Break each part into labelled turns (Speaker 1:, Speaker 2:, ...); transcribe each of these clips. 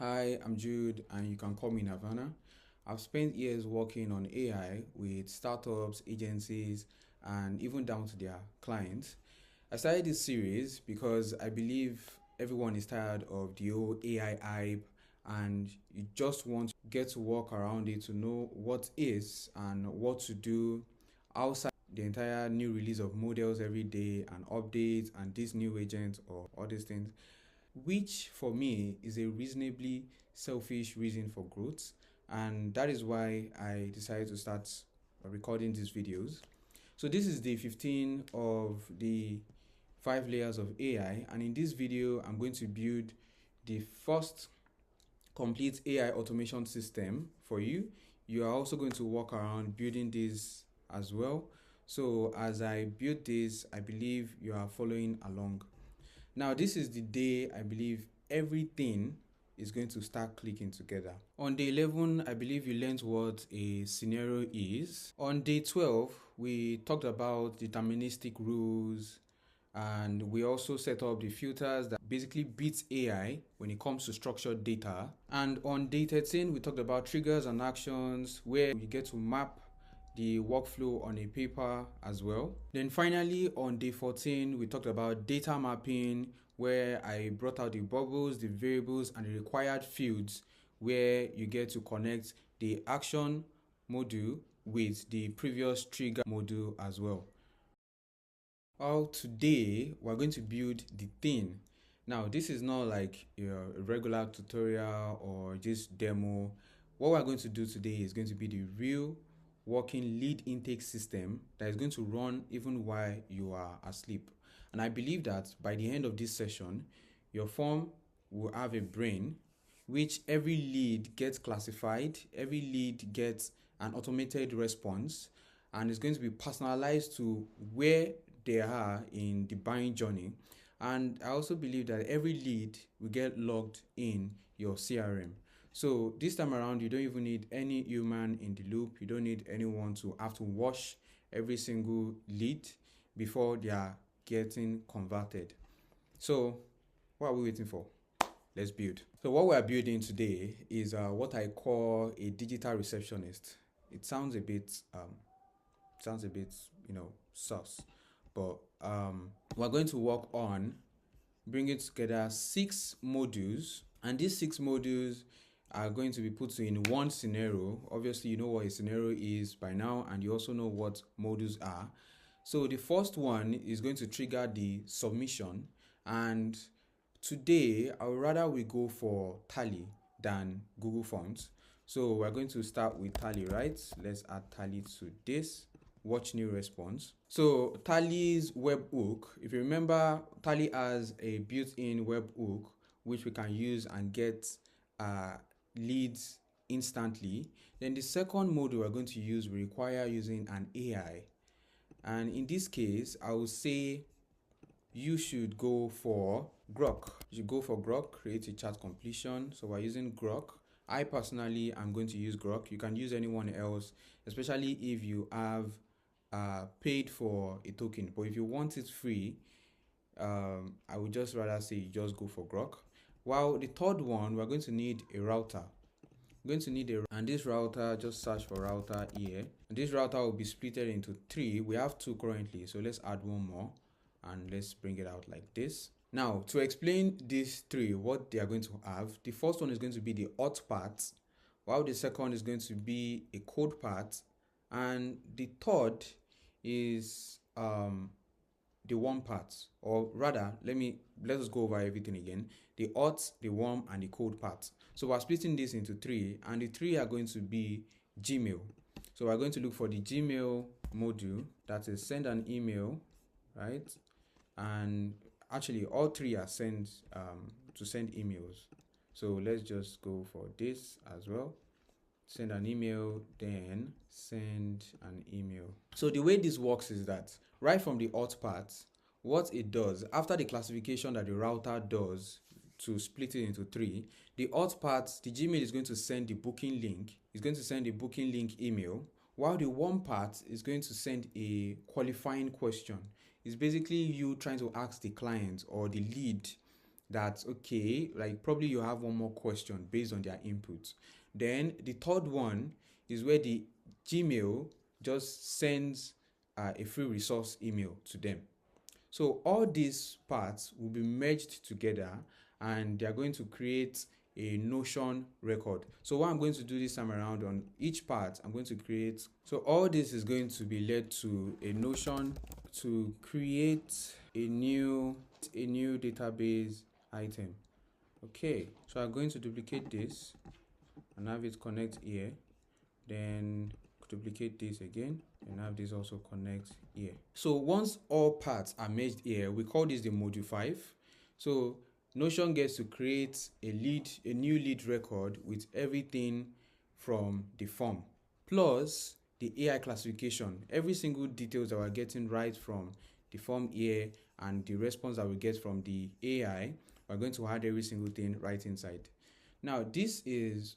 Speaker 1: Hi, I'm Jude, and you can call me Nirvana. I've spent years working on AI with startups, agencies, and even down to their clients. I started this series because I believe everyone is tired of the whole AI hype, and you just want to get to work around it to know what is and what to do outside the entire new release of models every day and updates and these new agents or all these things, which for me is a reasonably selfish reason for growth. And that is why I decided to start recording these videos. So this is day 15 of the 5 layers of AI, and in this video I'm going to build the first complete AI automation system for you. You are also going to walk around building this as well. So as I build this, I believe you are following along. Now, this is the day I believe everything is going to start clicking together. On day 11, I believe you learned what a scenario is. On day 12, we talked about deterministic rules, and we also set up the filters that basically beats AI when it comes to structured data. And on day 13, we talked about triggers and actions, where you get to map the workflow on a paper as well. Then finally, on day 14, we talked about data mapping, where I brought out the bubbles, the variables, and the required fields, where you get to connect the action module with the previous trigger module as well. Well, today we're going to build the thing. Now, this is not like a regular tutorial or just demo. What we're going to do today is going to be the real working lead intake system that is going to run even while you are asleep. And I believe that by the end of this session, your form will have a brain, which every lead gets classified, every lead gets an automated response, and it's going to be personalized to where they are in the buying journey. And I also believe that every lead will get logged in your CRM. So this time around, you don't even need any human in the loop. You don't need anyone to have to wash every single lead before they are getting converted. So what are we waiting for? Let's build. So what we are building today is what I call a digital receptionist. It sounds a bit sus, but we're going to work on bringing together 6 modules, and these 6 modules are going to be put in one scenario. Obviously, you know what a scenario is by now, and you also know what modules are. So the first one is going to trigger the submission, and today I would rather we go for Tally than Google Forms. So we're going to start with Tally, right? Let's add Tally to this. Watch new response. So Tally's webhook, if you remember, Tally has a built-in webhook which we can use and get leads instantly. Then the second module we're going to use will require using an AI. And in this case, I would say you should go for Grok. You should go for Grok, create a chat completion. So we're using Grok. I personally am going to use Grok. You can use anyone else, especially if you have paid for a token. But if you want it free, I would just rather say you just go for Grok. While the third one, we're going to need a router. We're going to need and this router, just search for router here. And this router will be split into 3. We have 2 currently, so let's add one more and let's bring it out like this. Now, to explain these 3, what they are going to have, the first one is going to be the auth part, while the second is going to be a code part, and the third is the warm part, or rather, let us go over everything again. The auth, the warm, and the code part. So we're splitting this into 3, and the 3 are going to be Gmail. So we're going to look for the Gmail module, that is send an email, right? And actually all 3 are sent to send emails. So let's just go for this as well. Send an email, then send an email. So the way this works is that right from the auth part, what it does, after the classification that the router does to split it into 3, the auth part, the Gmail is going to send the booking link. It's going to send the booking link email, while the warm part is going to send a qualifying question. It's basically you trying to ask the client or the lead that, okay, like probably you have one more question based on their input. Then the third one is where the Gmail just sends a free resource email to them. So all these parts will be merged together and they are going to create a Notion record. So what I'm going to do this time around, on each part, I'm going to create, so all this is going to be led to a Notion to create a new database item. Okay, so I'm going to duplicate this and have it connect here. Then duplicate this again and have this also connect here. So once all parts are merged here, we call this the module 5. So Notion gets to create a new lead record with everything from the form, plus the AI classification, every single details that we're getting right from the form here and the response that we get from the AI, we're going to add every single thing right inside. Now this is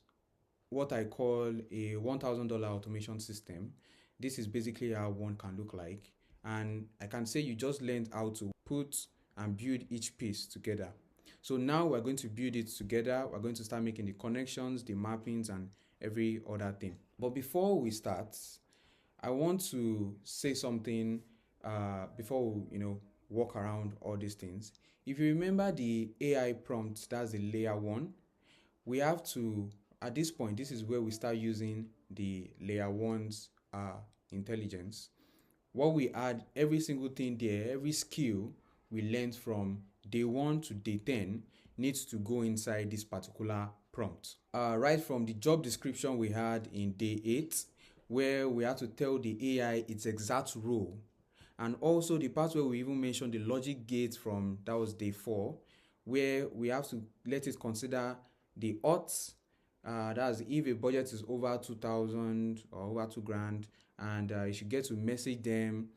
Speaker 1: what I call a $1,000 automation system. This is basically how one can look like. And I can say you just learned how to put and build each piece together. So now we're going to build it together. We're going to start making the connections, the mappings, and every other thing. But before we start, I want to say something before we, walk around all these things. If you remember the AI prompt, that's the layer 1, we have to, at this point, this is where we start using the layer 1's intelligence. What we add, every single thing there, every skill we learned from day 1 to day 10 needs to go inside this particular prompt. Right from the job description we had in day 8, where we had to tell the AI its exact role, and also the part where we even mentioned the logic gate from, that was day 4, where we have to let it consider the odds. That's if a budget is over 2,000 or over 2,000, and you should get to message them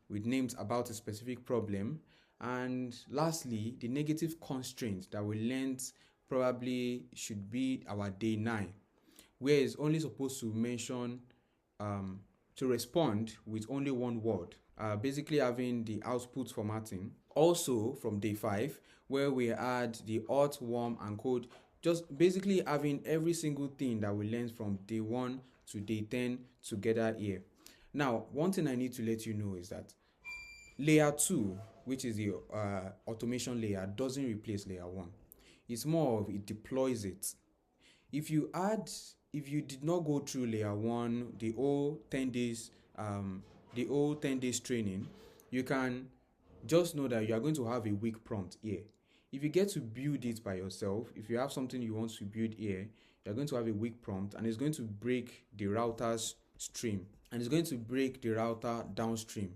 Speaker 1: with names about a specific problem. And lastly, the negative constraint that we learned probably should be our day 9, where it's only supposed to mention to respond with only one word, basically having the output formatting. Also from day 5, where we add the hot, warm, and cold, just basically having every single thing that we learned from day 1 to day 10 together here. Now, one thing I need to let you know is that layer 2, which is the automation layer, doesn't replace layer 1. It's more of, it deploys it. If you did not go through layer 1, the whole 10 days training, you can just know that you are going to have a weak prompt here. If you get to build it by yourself, if you have something you want to build here, you're going to have a weak prompt, and it's going to break the router's stream, and it's going to break the router downstream.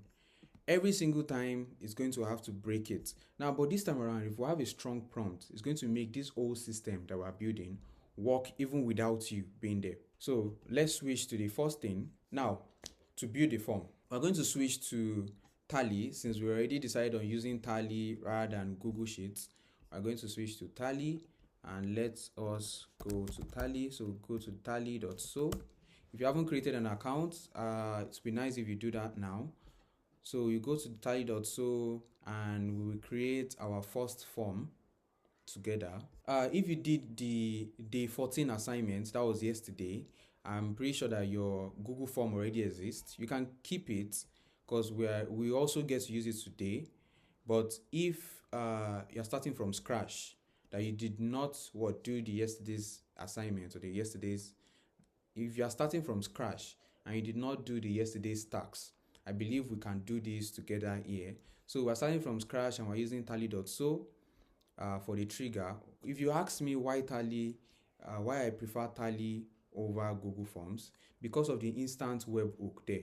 Speaker 1: Every single time it's going to have to break it. Now, but this time around, if we have a strong prompt, it's going to make this whole system that we're building work even without you being there. So let's switch to the first thing. Now, to build the form, we're going to switch to Tally. Since we already decided on using Tally rather than Google Sheets, we're going to switch to Tally, and let us go to Tally. So go to Tally.so. If you haven't created an account, it's be nice if you do that now. So you go to Tally.so and we will create our first form together. If you did the day 14 assignment, that was yesterday, I'm pretty sure that your Google form already exists. You can keep it because we also get to use it today. But if you're starting from scratch, that you did not do the yesterday's assignment or if you are starting from scratch and you did not do the yesterday's tasks, I believe we can do this together here. So we're starting from scratch and we're using Tally.so for the trigger. If you ask me why why I prefer Tally over Google Forms, because of the instant webhook there.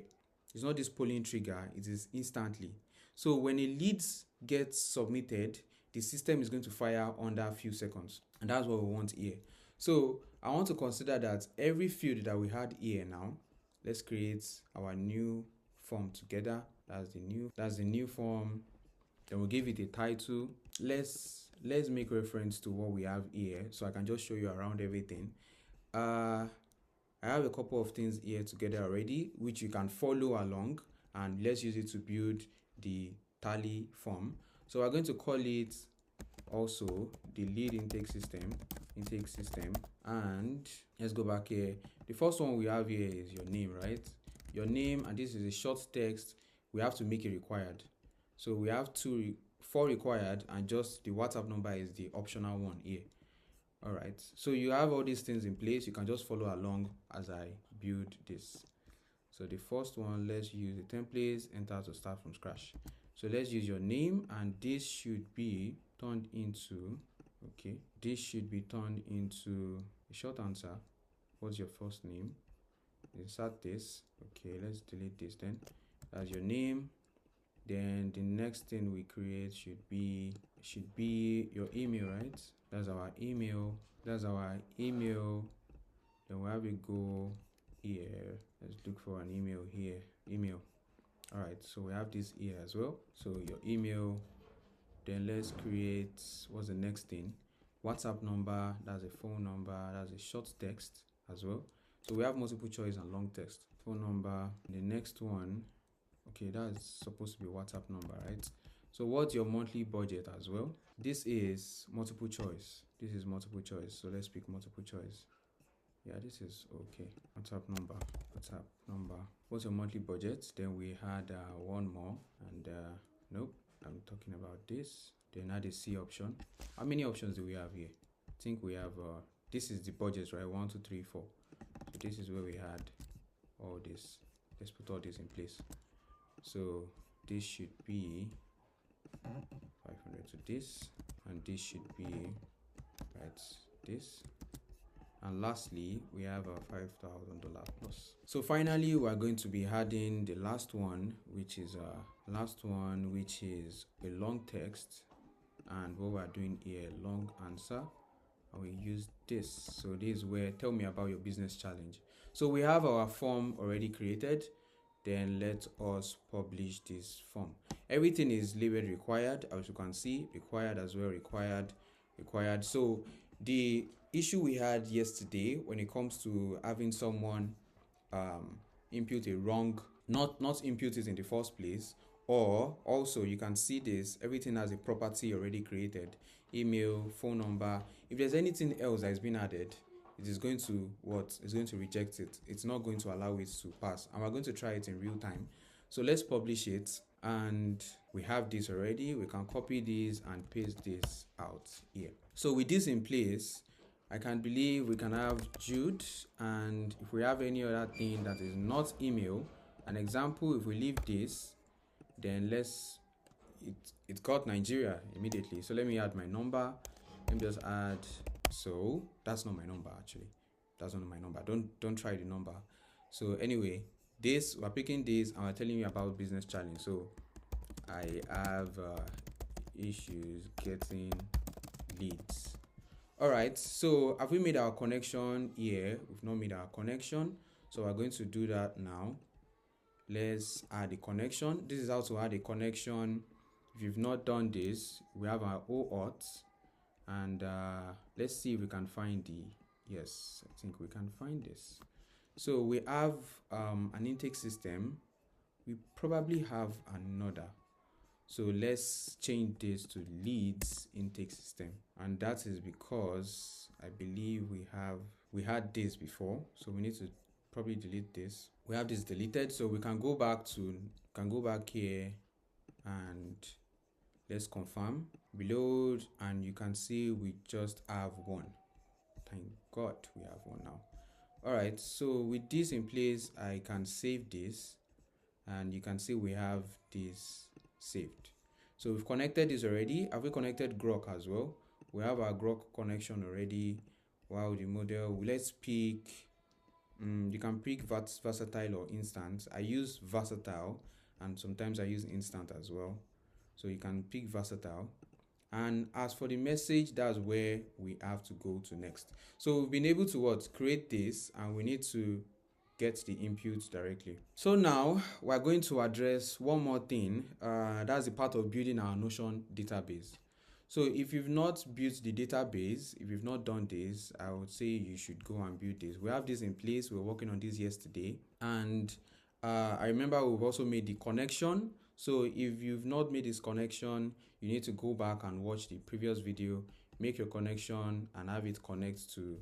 Speaker 1: It's not this polling trigger, it is instantly. So when a lead gets submitted, the system is going to fire under a few seconds, and that's what we want here. So I want to consider that every field that we had here now, let's create our new form together. That's the new form. Then we'll give it a title. Let's make reference to what we have here, so I can just show you around everything. I have a couple of things here together already, which you can follow along, and let's use it to build the Tally form. So we're going to call it also the lead intake system, and let's go back here. The first one we have here is your name, right? Your name, and this is a short text. We have to make it required. So we have four required, and just the WhatsApp number is the optional one here. All right, so you have all these things in place. You can just follow along as I build this. So the first one, let's use the templates, enter to start from scratch. So let's use your name, and this should be turned into, okay, this should be turned into a short answer. What's your first name? Insert this. Okay, let's delete this then. That's your name. Then the next thing we create should be your email, right? That's our email. Then where we go here, let's look for an email here. Email. All right, so we have this here as well. So your email. Then let's create, what's the next thing? WhatsApp number. That's a phone number. That's a short text as well. So we have multiple choice and long text. Phone number. The next one, okay, that's supposed to be WhatsApp number, right? So what's your monthly budget as well? This is multiple choice. So let's pick multiple choice. Yeah, this is okay. WhatsApp number. What's your monthly budget? Then we had one more, and nope, I'm talking about this. Then add a C option. How many options do we have here? I think we have this is the budget, right? 1, 2, 3, 4. So this is where we had all this. Let's put all this in place. So this should be 500 to this, and this should be right this. And lastly, we have a $5,000 plus. So finally, we are going to be adding the last one, which is a long text. And what we're doing here, long answer. And we use this. So this is where tell me about your business challenge. So we have our form already created. Then let us publish this form. Everything is labeled required, as you can see, required as well, required. So the issue we had yesterday when it comes to having someone input a wrong, not input it in the first place, or also you can see this, everything has a property already created, email, phone number. If there's anything else that is being added, it is going to It's going to reject it. It's not going to allow it to pass, and we're going to try it in real time. So let's publish it, and we have this already. We can copy this and paste this out here. So with this in place, I can believe we can have Jude, and if we have any other thing that is not email, an example, if we leave this, then it got Nigeria immediately. So let me add my number. Let me just add, so that's not my number actually. That's not my number. Don't try the number. So anyway, we're picking this and we're telling you about business challenge. So I have issues getting leads. All right, so have we made our connection here? We've not made our connection, so we're going to do that now. Let's add a connection. This is how to add a connection. If you've not done this, we have our OAuth, and let's see if we can find yes, I think we can find this. So we have an intake system. We probably have another. So let's change this to leads intake system, and that is because I believe we had this before, so we need to probably delete this. We have this deleted, so we can go back here and let's confirm, reload, and you can see we just have one. Thank God we have one now. All right, so with this in place, I can save this, and you can see we have this saved. So we've connected this already. Have we connected Grok as well? We have our Grok connection already. Wow, the model. Let's pick, you can pick versatile or instant. I use versatile, and sometimes I use instant as well. So you can pick versatile. And as for the message, that's where we have to go to next. So we've been able to create this, and we need to get the inputs directly. So now we're going to address one more thing. That's the part of building our Notion database. So if you've not built the database, if you've not done this, I would say you should go and build this. We have this in place. We were working on this yesterday, and I remember we've also made the connection. So if you've not made this connection, you need to go back and watch the previous video, make your connection and have it connect to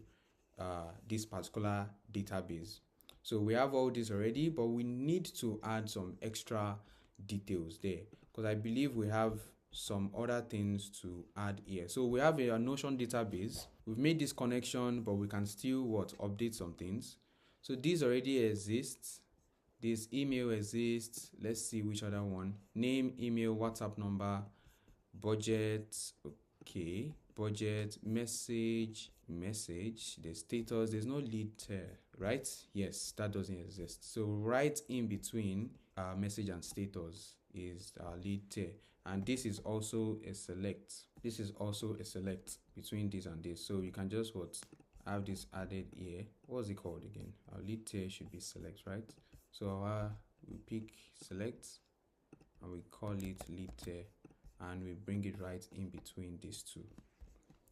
Speaker 1: this particular database. So we have all this already, but we need to add some extra details there because I believe we have some other things to add here. So we have a Notion database. We've made this connection, but we can still update some things. So this already exists. This email exists. Let's see which other one. Name, email, WhatsApp number, budget. Okay, budget, message, the status. There's no lead right? Yes, that doesn't exist. So right in between message and status is lead tier, and this is also a select. This is also a select between this and this. So you can just have this added here. What's it called again? Our lead tier should be select, right? So we pick select and we call it lead tier, and we bring it right in between these two.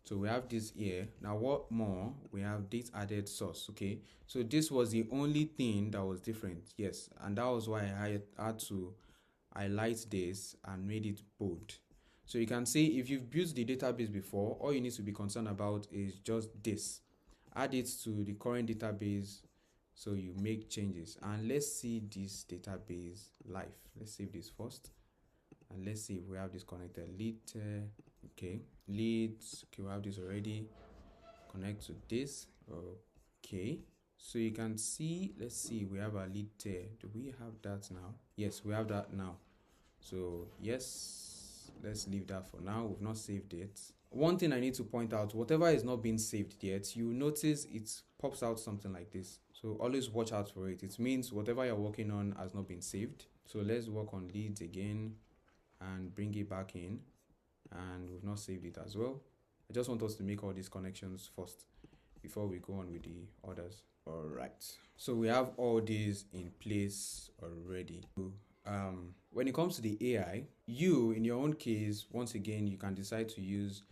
Speaker 1: So we have this here. Now what more? We have date added source. Okay, so this was the only thing that was different. Yes, and that was why I had to highlight this and made it bold. So you can see if you've built the database before, all you need to be concerned about is just this. Add it to the current database. So you make changes, and let's see this database live. Let's save this first, and let's see if we have this connected. Lead, okay, leads. Okay, we have this already. Connect to this. Okay, so you can see. Let's see. We have our lead tier. Do we have that now? Yes, we have that now. So yes, let's leave that for now. We've not saved it. One thing I need to point out, whatever is not being saved yet, you notice it pops out something like this. So always watch out for it. It means whatever you're working on has not been saved. So let's work on leads again and bring it back in. And we've not saved it as well. I just want us to make all these connections first before we go on with the others. All right. So we have all these in place already. When it comes to the AI, you, in your own case, once again, you can decide to use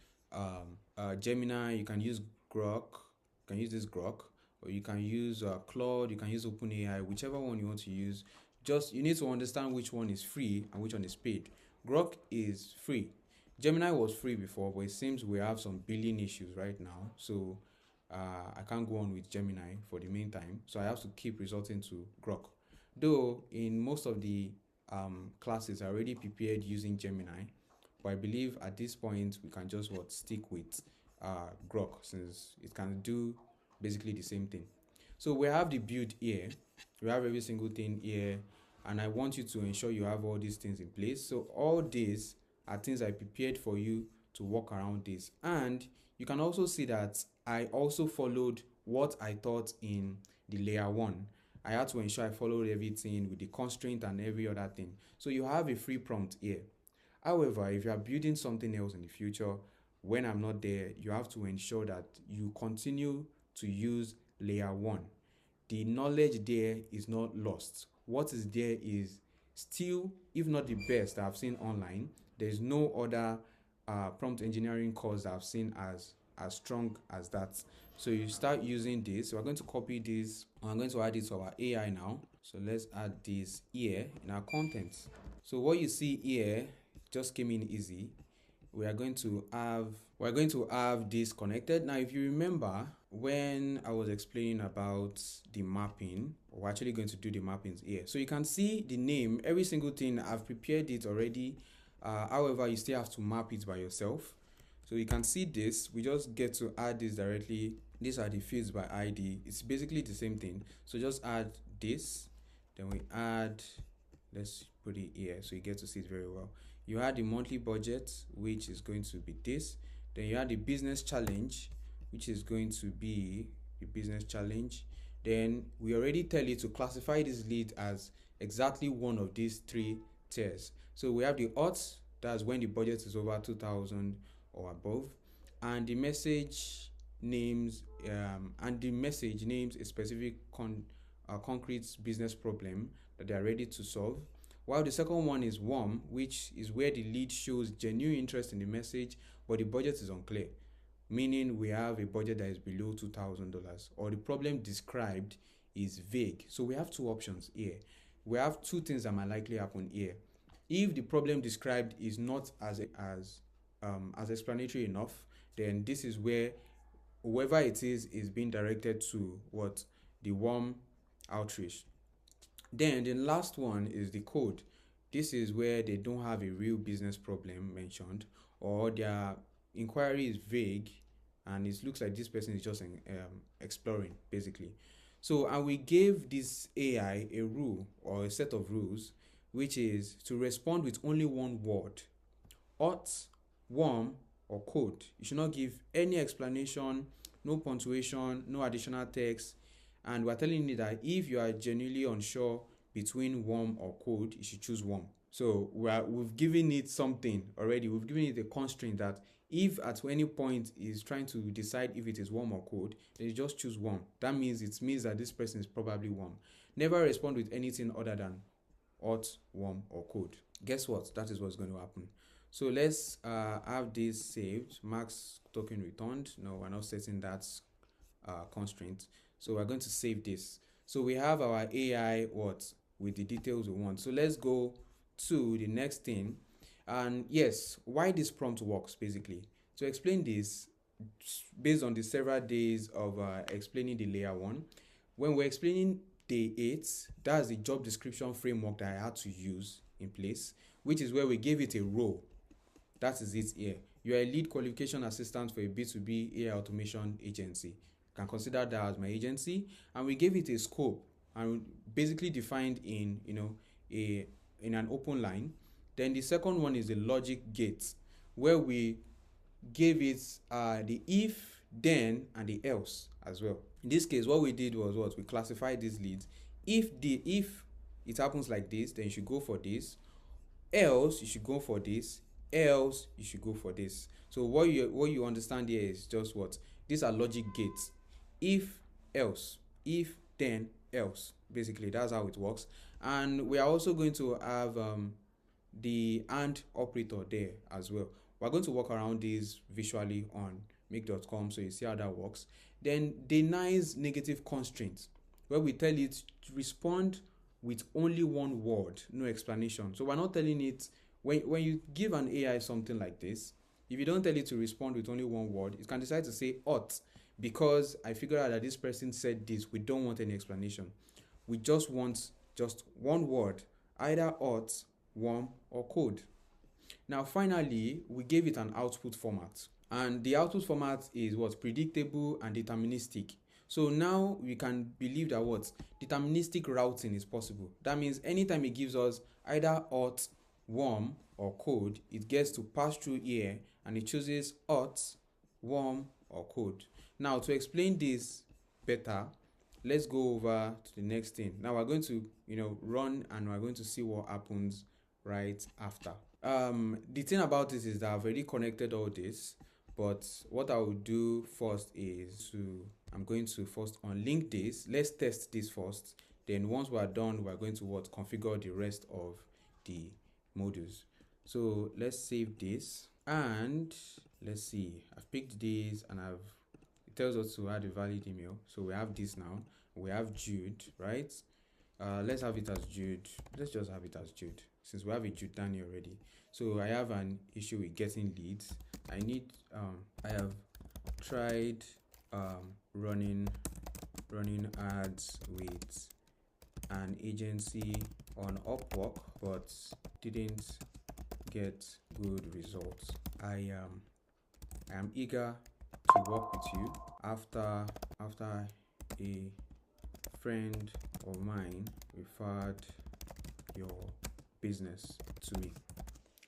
Speaker 1: Gemini, you can use Grok, you can use this Grok, or you can use Claude, you can use OpenAI, whichever one you want to use. Just, you need to understand which one is free and which one is paid. Grok is free. Gemini was free before, but it seems we have some billing issues right now. So I can't go on with Gemini for the meantime. So I have to keep resorting to Grok. Though in most of the classes I already prepared using Gemini, but I believe at this point we can just stick with Grok, since it can do basically the same thing. So we have the build here, we have every single thing here, and I want you to ensure you have all these things in place. So all these are things I prepared for you to work around this, and you can also see that I also followed what I taught in the layer 1. I had to ensure I followed everything with the constraint and every other thing. So you have a free prompt here. However, if you are building something else in the future, when I'm not there, you have to ensure that you continue to use layer 1. The knowledge there is not lost. What is there is still, if not the best I've seen online. There's no other prompt engineering course that I've seen as strong as that. So you start using this. So we're going to copy this. I'm going to add it to our AI now. So let's add this here in our content. So what you see here just came in easy. We are going to have this connected. Now, if you remember when I was explaining about the mapping, we're actually going to do the mappings here. So you can see the name, every single thing. I've prepared it already. However, you still have to map it by yourself. So you can see this. We just get to add this directly. These are the fields by ID. It's basically the same thing. So just add this. Then we add, let's put it here so you get to see it very well. You add the monthly budget, which is going to be this. Then you add the business challenge, which is going to be the business challenge. Then we already tell you to classify this lead as exactly one of these 3 tiers. So we have the odds, that's when the budget is over 2,000 or above, and the message names a specific concrete business problem that they are ready to solve. While the second one is warm, which is where the lead shows genuine interest in the message, but the budget is unclear, meaning we have a budget that is below $2,000, or the problem described is vague. So we have 2 options here. We have 2 things that might likely happen here. If the problem described is not as explanatory enough, then this is where whoever it is being directed to what the warm outreach. Then the last one is the code. This is where they don't have a real business problem mentioned, or their inquiry is vague and it looks like this person is just exploring basically. So, and we gave this AI a rule or a set of rules, which is to respond with only one word: hot, warm, or cold. You should not give any explanation, no punctuation, no additional text. And we're telling you that if you are genuinely unsure between warm or cold, you should choose warm. So we've given it something already. We've given it a constraint that if at any point is trying to decide if it is warm or cold, then you just choose warm. That means that this person is probably warm. Never respond with anything other than hot, warm, or cold. Guess what? That is what's going to happen. So let's have this saved. Max token returned. No, we're not setting that constraint. So we're going to save this. So we have our AI with the details we want. So let's go to the next thing. And yes, why this prompt works basically. To explain this, based on the several days of explaining the layer 1, when we're explaining day 8, that's the job description framework that I had to use in place, which is where we gave it a role. That is it here. You are a lead qualification assistant for a B2B AI automation agency. You can consider that as my agency. And we gave it a scope and basically defined in an open line. Then the second one is the logic gate, where we gave it the if, then, and the else as well. In this case, what we did was we classified these leads. If it happens like this, then you should go for this. Else, you should go for this. Else, you should go for this. So what you understand here is just what these are logic gates. If, else, if, then, else. Basically, that's how it works. And we are also going to have the AND operator there as well. We're going to work around this visually on make.com, so you see how that works. Then denies negative constraints, where we tell it to respond with only one word, no explanation. So we're not telling it, when you give an AI something like this, if you don't tell it to respond with only one word, it can decide to say hot, because I figured out that this person said this. We don't want any explanation. We just want just one word, either hot, warm, or cold. Now finally, we gave it an output format, and the output format is predictable and deterministic. So now we can believe that deterministic routing is possible. That means anytime it gives us either hot, warm, or cold, it gets to pass through here and it chooses hot, warm, or cold. Now to explain this better, let's go over to the next thing. Now we're going to run and we're going to see what happens right after. The thing about this is that I've already connected all this, but what I will do first is I'm going to first unlink this. Let's test this first. Then once we're done, we're going to configure the rest of the modules. So let's save this and let's see. I've picked this and it tells us to add a valid email. So we have this now. We have Jude, right? Let's have it as Jude. Let's just have it as Jude, since we have a Jude down here already. So I have an issue with getting leads. I have tried running ads with an agency on Upwork, but didn't get good results. I am eager to work with you after a friend of mine referred your business to me.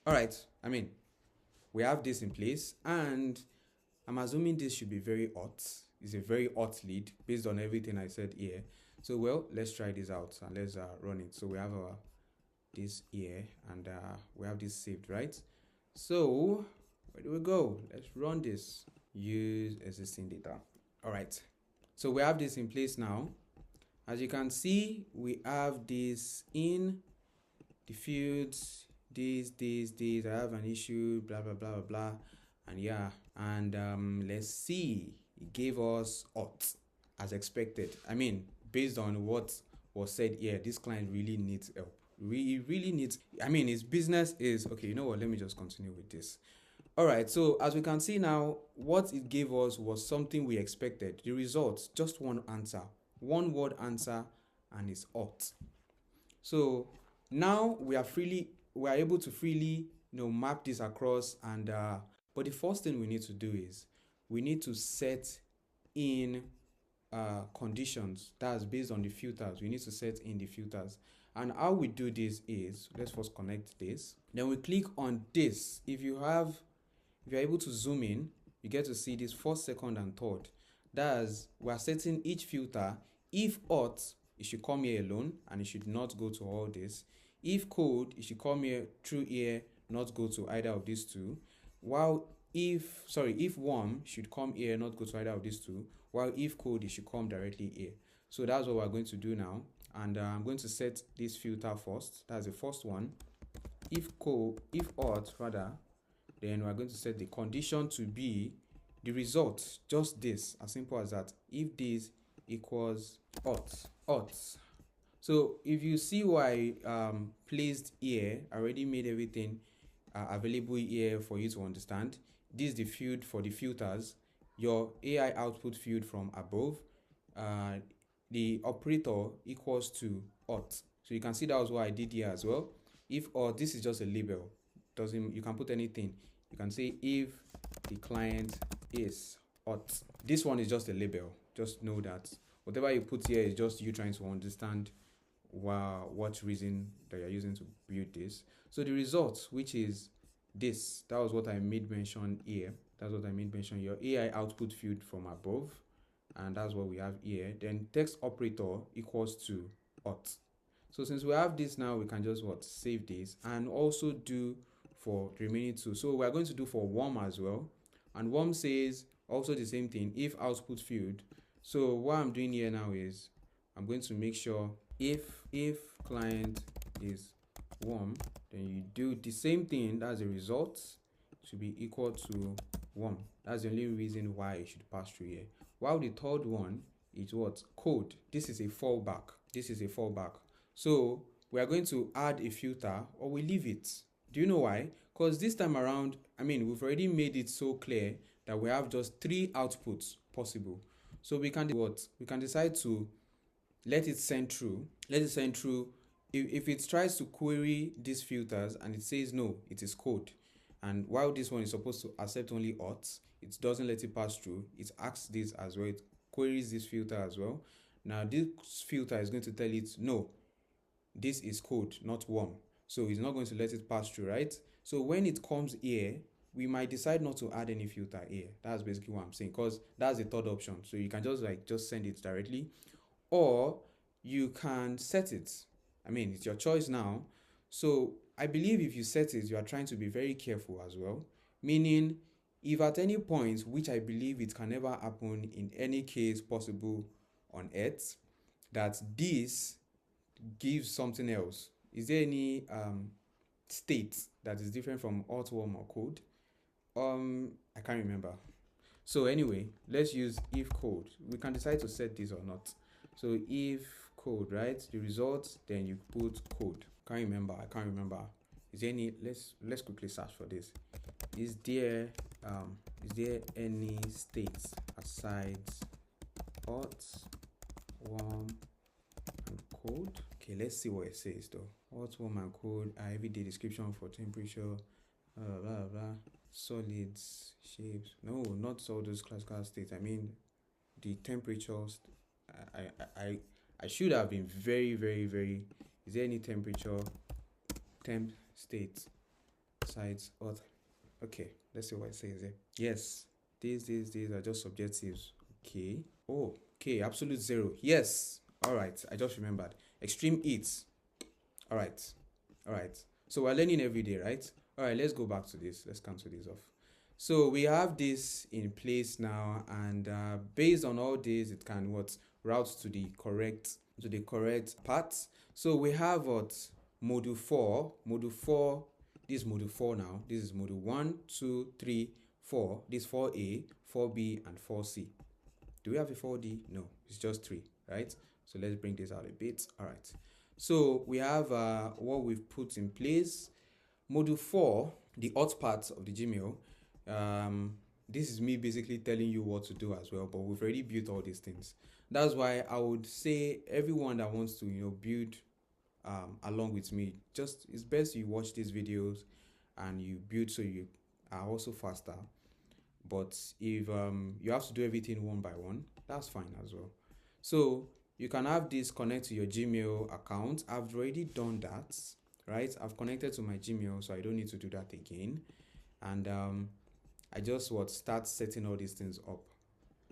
Speaker 1: All right, we have this in place, and I'm assuming this should be very hot. It's a very hot lead based on everything I said here. So let's try this out and let's run it. So we have this here and we have this saved, right? So where do we go? Let's run this. Use existing data. All right, so we have this in place now. As you can see, we have this in the fields, this, I have an issue, blah, blah, blah, blah, blah. And let's see, it gave us hot as expected. Based on what was said here, this client really needs help. really needs, his business is, okay, you know what, let me just continue with this. All right, so as we can see now, what it gave us was something we expected. The results, just one answer, one word answer, and it's ought. So now we are able to freely, map this across, and but the first thing we need to do is we need to set in conditions. That's based on the filters. We need to set in the filters. And how we do this is, let's first connect this. Then we click on this. If you're able to zoom in, you get to see this first, second, and third. That's, we're setting each filter. If ought, it should come here alone and it should not go to all this. If code, it should come here through here, not go to either of these two. While if warm should come here, not go to either of these two. While if code, it should come directly here. So that's what we're going to do now. And I'm going to set this filter first. That's the first one. If ought, then we're going to set the condition to be the result, just this, as simple as that. If this equals ought. So if you see why placed here, I already made everything available here for you to understand. This is the field for the filters. Your AI output field from above. The operator equals to ought. So you can see that was what I did here as well. If ought, this is just a label. You can put anything. You can say if the client is ought. This one is just a label. Just know that whatever you put here is just you trying to understand what reason that you're using to build this. So the result, which is this, that was what I made mention here. That's what I made mention. Your AI output field from above, and that's what we have here. Then text operator equals to ought. So since we have this now, we can just save this and also do for the remaining two. So we're going to do for warm as well. And warm says also the same thing, if output field. So what I'm doing here now is I'm going to make sure if client is warm, then you do the same thing. That's the result should be equal to warm. That's the only reason why it should pass through here. While the third one is code. This is a fallback. So we are going to add a filter or we leave it. Do you know why? Because this time around, we've already made it so clear that we have just 3 outputs possible. So we can do we can decide to let it send through. If it tries to query these filters and it says no, it is code. And while this one is supposed to accept only ought, it doesn't let it pass through. It asks this as well. It queries this filter as well. Now this filter is going to tell it no, this is code, not warm. So it's not going to let it pass through, right? So when it comes here, we might decide not to add any filter here. That's basically what I'm saying, because that's the third option. So you can just send it directly, or you can set it. It's your choice now. So I believe if you set it, you are trying to be very careful as well. Meaning, if at any point, which I believe it can never happen in any case possible on Earth, that this gives something else. Is there any state that is different from ought, warm, or code? I can't remember. So anyway, let's use if code. We can decide to set this or not. So if code, right? The results, then you put code. I can't remember. Is there any? Let's quickly search for this. Is there any states aside ought, warm, and code? Okay, let's see what it says though. Ought, warm, and code. Everyday description for temperature. Blah blah blah. Solids, shapes. No, not all those classical states. The temperatures. I should have been very, very, very. Is there any temperature, temp state, sides, auth? Okay, let's see what it says here. Yes, these are just subjectives. Okay. Oh, okay, absolute 0. Yes. All right, I just remembered. Extreme heat. All right. So we're learning every day, right? All right, let's go back to this. Let's cancel this off. So we have this in place now, and based on all this, it can route to the correct path. So we have module 4. Module 4. This is module 4 now. This is module 1, 2, 3, 4. This 4A, 4B, and 4C. Do we have a 4D? No, it's just 3, right? So let's bring this out a bit. All right. So we have what we've put in place. Module 4, the hot part of the Gmail. This is me basically telling you what to do as well, but we've already built all these things. That's why I would say everyone that wants to build along with me, just it's best you watch these videos and you build so you are also faster. But if you have to do everything one by one, that's fine as well. So you can have this connect to your Gmail account. I've already done that, right? I've connected to my Gmail, so I don't need to do that again. And I just start setting all these things up.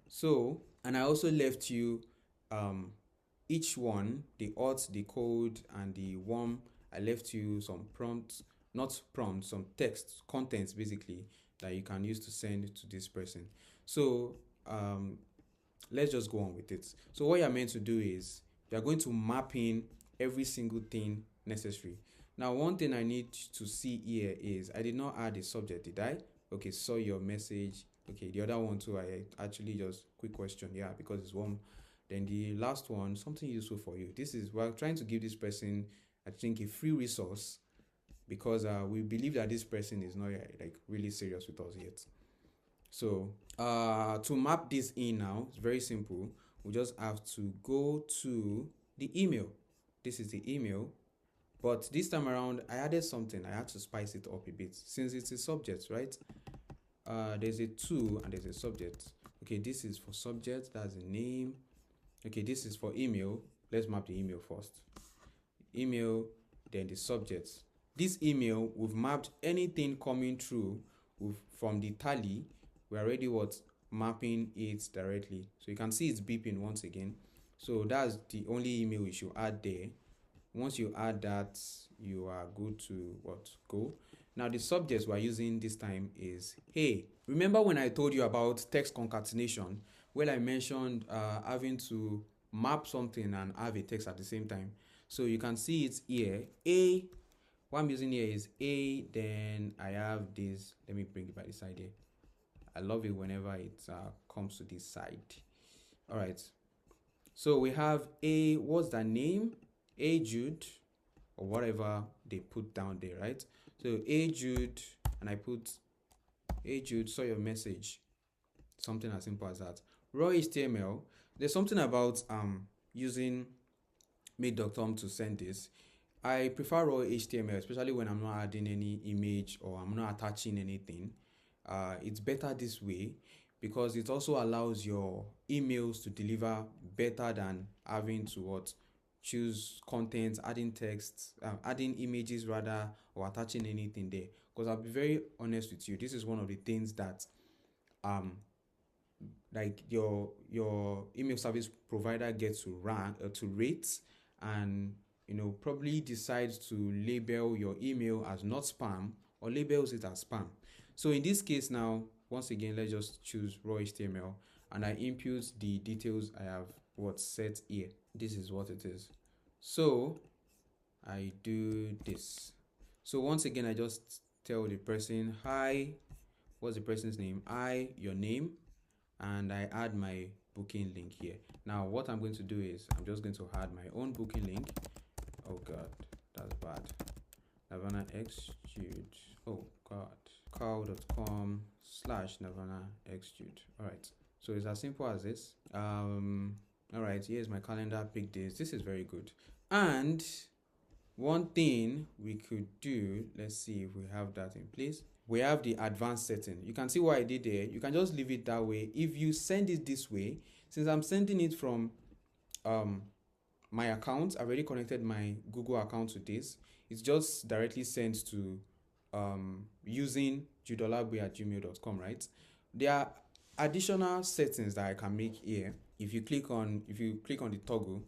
Speaker 1: So, and I also left you each one, the auth, the code, and the warm. I left you some prompts, not prompts, some text contents basically that you can use to send to this person. So let's just go on with it. So what you're meant to do is you're going to map in every single thing necessary. Now, one thing I need to see here is I did not add a subject, did I? Okay, saw your message. Okay, the other one too, I actually just quick question, yeah, because it's one. Then the last one, something useful for you. This is, we're trying to give this person, I think, a free resource because we believe that this person is not like really serious with us yet. So to map this in now, it's very simple. We just have to go to the email. This is the email. But this time around, I added something. I had to spice it up a bit since it's a subject, right? There's a to and there's a subject. Okay, this is for subject. That's the name. Okay, this is for email. Let's map the email first. Email, then the subject. This email, we've mapped anything coming through from the tally. We're already mapping it directly. So you can see it's beeping once again. So that's the only email we should add there. Once you add that, you are good to go. Now the subject we're using this time is hey. Remember when I told you about text concatenation, where I mentioned having to map something and have a text at the same time? So you can see it's here. A, what I'm using here is A, then I have this. Let me bring it by the side here. I love it whenever it comes to this side. All right. So we have A, what's the name? A Jude, or whatever they put down there, right? So A Jude, and I put A Jude, saw your message. Something as simple as that. Raw HTML, there's something about using Make.com to send this. I prefer raw HTML, especially when I'm not adding any image or I'm not attaching anything. It's better this way because it also allows your emails to deliver better than having to choose content, adding text, adding images rather, or attaching anything there. Because I'll be very honest with you, this is one of the things that like your email service provider gets to rank to rate, and probably decides to label your email as not spam or labels it as spam. So in this case now, once again, let's just choose raw HTML and I input the details I have set here. This is what it is. So I do this. So once again, I just tell the person, hi, what's the person's name? Your name, and I add my booking link here. Now what I'm going to do is I'm just going to add my own booking link. Oh god, that's bad. Nirvana X Jude. Oh god. Carl.com/Nirvana X Jude. Alright. So it's as simple as this. Alright, here's my calendar, pick this. This is very good. And one thing we could do, let's see if we have that in place. We have the advanced setting. You can see what I did there. You can just leave it that way. If you send it this way, since I'm sending it from my account, I've already connected my Google account to this. It's just directly sent to using judolabwe@gmail.com, right? There are additional settings that I can make here. If you click on the toggle,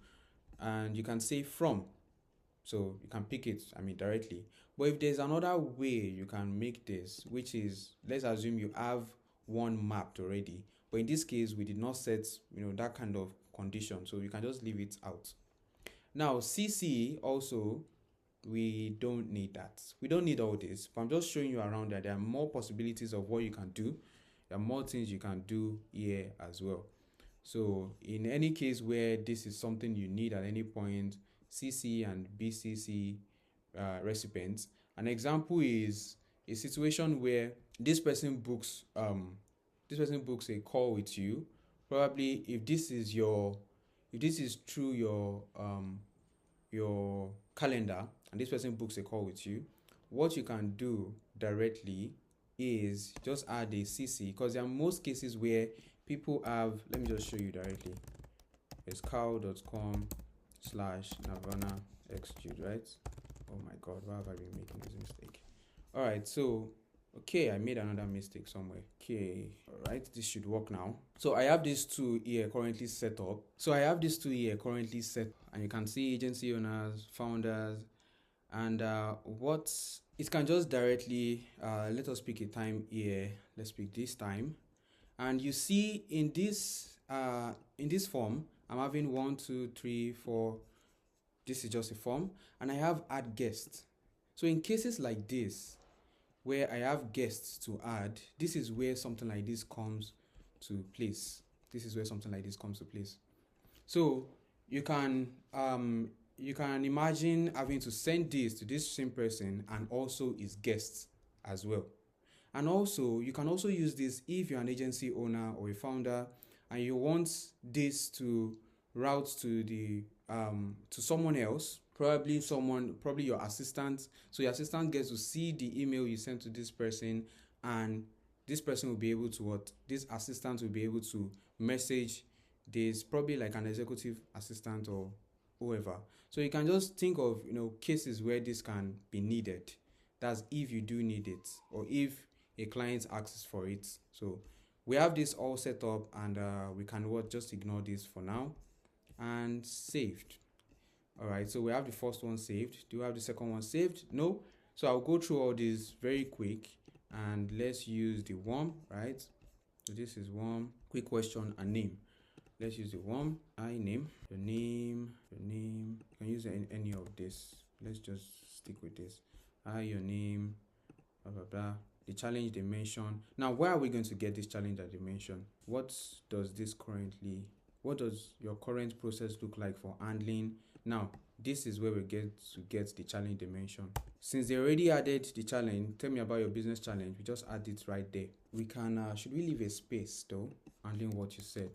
Speaker 1: and you can say from, so you can pick it directly. But if there's another way you can make this, which is, let's assume you have one mapped already, but in this case we did not set that kind of condition, so you can just leave it out. Now CC also, we don't need that. We don't need all this, but I'm just showing you around that there are more possibilities of what you can do. There are more things you can do here as well. So in any case where this is something you need at any point, CC and BCC recipients. An example is a situation where this person books a call with you. Probably if this is through your calendar and this person books a call with you, what you can do directly is just add a CC, because there are most cases where people have, let me just show you directly. It's cow.com/navana_xjude, right? Oh my god, why have I been making this mistake? All right, so okay, I made another mistake somewhere. Okay, all right, this should work now. So I have these two here currently set up. And you can see agency owners, founders, and it can just directly let us pick a time here. Let's pick this time, and you see in this form, I'm having 1, 2, 3, 4. This is just a form, and I have add guests. So in cases like this, where I have guests to add, this is where something like this comes to place. So you can imagine having to send this to this same person and also his guests as well. And also you can also use this if you're an agency owner or a founder and you want this to route to the to someone else, probably your assistant. So your assistant gets to see the email you sent to this person, and this person will be able to this assistant will be able to message this, probably like an executive assistant or whoever. So you can just think of cases where this can be needed. That's if you do need it, or if a client asks for it. So we have this all set up, and we can just ignore this for now and saved. All right, so we have the first one saved. Do you have the second one saved? No. So I'll go through all this very quick, and let's use the warm, right? So this is warm, quick question and name. Let's use the warm. Name, your name. You can use any of this. Let's just stick with this. Your name, blah, blah, blah. The challenge they mentioned. Now, where are we going to get this challenge that they mentioned? What does your current process look like for handling? Now, this is where we get the challenge they mentioned. Since they already added the challenge, tell me about your business challenge. We just add it right there. We can, should we leave a space though? Handling what you said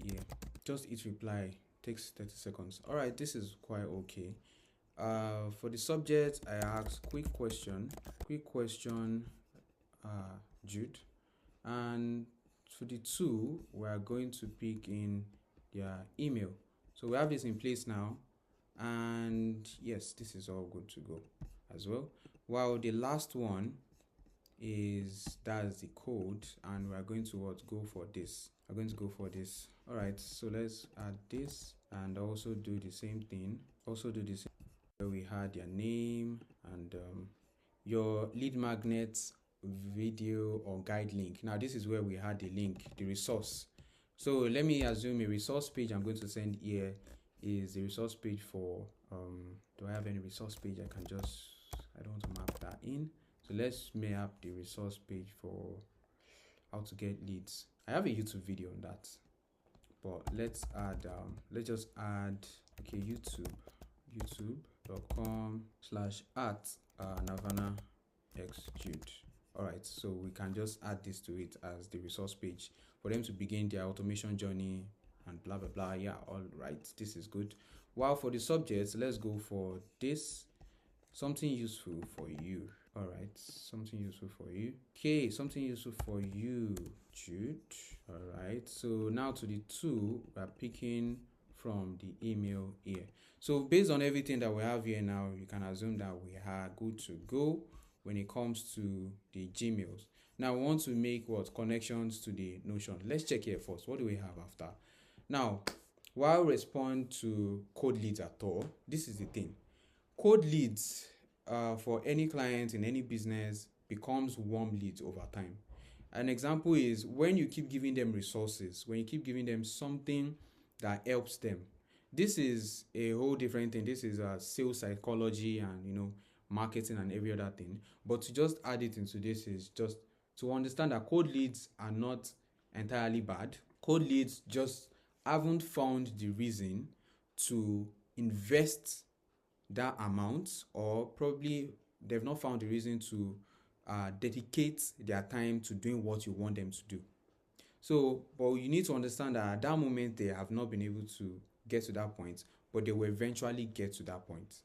Speaker 1: here. Just hit reply, takes 30 seconds. All right, this is quite okay. For the subject, I asked quick question, Jude. And for the two, we are going to pick in their email. So we have this in place now, and yes, this is all good to go as well. While the last one that's the code, and we're going to go for this. All right, so let's add this and also do the same thing. Where we had your name and your lead magnets video or guide link. Now this is where we had the link, the resource. So let me assume a resource page I'm going to send here is the resource page for do I have any resource page? I don't want to map that in. So let's map the resource page for how to get leads. I have a YouTube video on that, but let's just add youtube.com/@navana_xjude. All right, so we can just add this to it as the resource page for them to begin their automation journey and blah blah blah. Yeah, all right, this is good. While for the subjects, let's go for this, something useful for you. All right, something useful for you. Okay, something useful for you, Jude. All right, so now to the two, we're picking from the email here. So based on everything that we have here now, you can assume that we are good to go when it comes to the Gmails. Now we want to make connections to the Notion. Let's check here first. What do we have after? Now, while respond to cold leads at all, this is the thing. Cold leads for any client in any business becomes warm leads over time. An example is when you keep giving them resources, when you keep giving them something that helps them. This is a whole different thing. This is sales psychology and marketing and every other thing. But to just add it into this is just to understand that cold leads are not entirely bad. Cold leads just haven't found the reason to invest that amount, or probably they've not found a reason to dedicate their time to doing what you want them to do. So, but you need to understand that at that moment they have not been able to get to that point, but they will eventually get to that point.